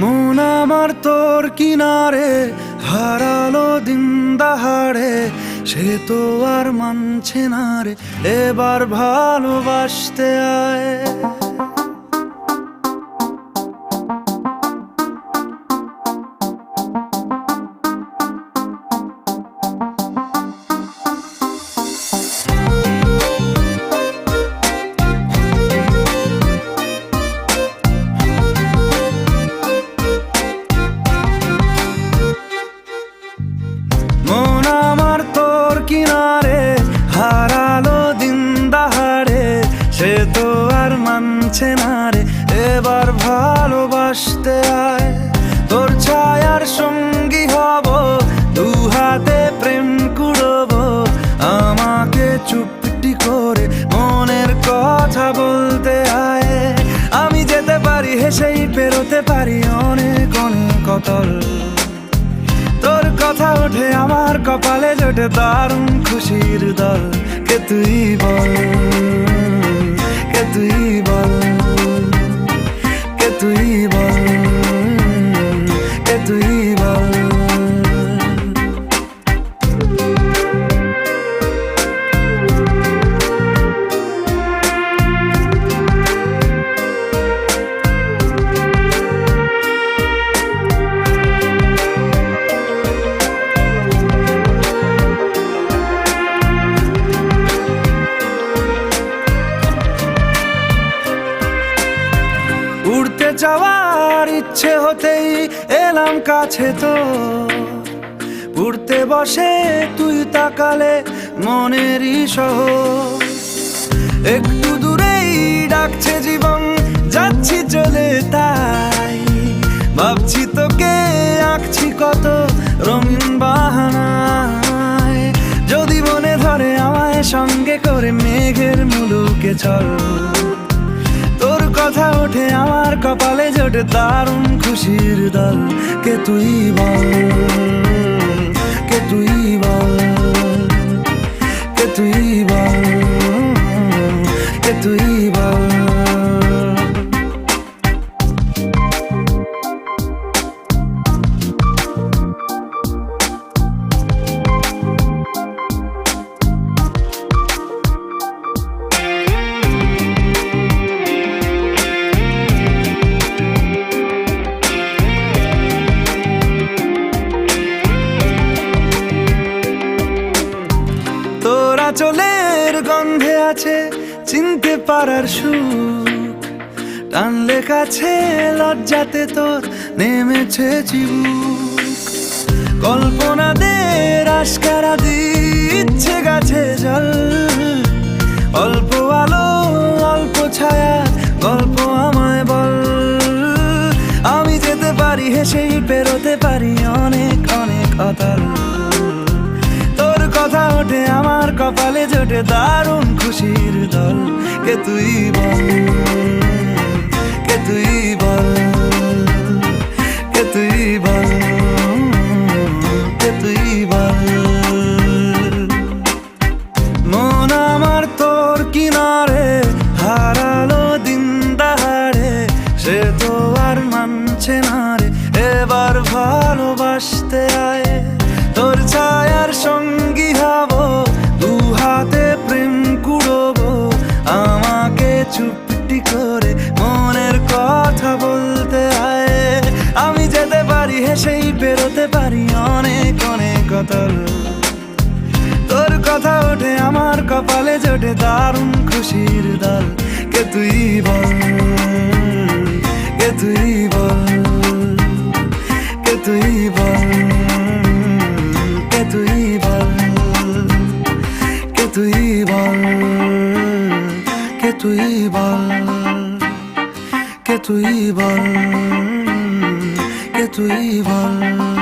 মন আমার তোর কিনারে হারালো দিন দাহাড়ে, সে তো আর মানছে না রে এবার ভালোবাসতে আয়। মন আমার তোর কিনারে হারালো দিন দাহাড়ে, সে তো আর মানছে না রে এবার ভালোবাসতে আয়। তোর ছায়ার সঙ্গী হব, দু হাতে প্রেম কুড়বো, আমাকে চুপটি করে মনের কথা বলতে আয়। আমি যেতে পারি হেসেই পেরোতে পারি অনেক অনেক অতল, তোর কথা ওঠে আমার কপালে জোটে দারুণ খুশির দল। কে তুই বল, কে তুই বল, কে তুই বল, কে তুই বল। উড়তে যাওয়ার ইচ্ছে হতেই এলাম কাছে তো, উড়তে বসে তুই তাকালে মনেরই শহর। একটু দূরেই ডাকছে জীবন, যাচ্ছি চলে তাই ভাবছি তোকে আঁকছি কত রঙিন বাহানায়। যদি মনে ধরে আমায় সঙ্গে করে মেঘের মুলুকে চল, তোর কথা ওঠে আমার কপালে জোটে দারুণ খুশির দল। কে তুই বল, কে তুই বল, কে তুই বল, কে তুই বল। তোরা চলের গন্ধে আছে চিনতে পারার সুখ, টানলে কাছে লজ্জাতে তোর নেমেছে চিবুক। কল্পনাদের আশকারা দিচ্ছে গাছে জল, অল্প আলো অল্প ছায়া গল্প আমায় বল। আমি যেতে পারি হেসেই পেরোতে পারি অনেক অনেক অতল, তোর কথা ওঠে আমার কপালে জোটে দারুণ খুশির দল। কে তুই বল, কে তুই বল, কে তুই বল, কে তুই বল। মন আমার তোর কিনারে হারালো দিন দাহাড়ে, সে তো আর মানছে না রে এবার ভালোবাসতে আয়। তোর ছায়ার সঙ্গী হব, দু হাতে প্রেম কুড়বো, আমাকে চুপটি করে মনের কথা বলতে আয়। আমি যেতে পারি হেসেই পেরোতে পারি অনেক অনেক অতল, তোর কথা ওঠে আমার কপালে জোটে দারুণ খুশির দল। কে তুই বল, কে তুই বল, কে তুই বল, কে তুই বল, কে তুই বল, কে তুই বল, কে তুই বল, কে তুই বল।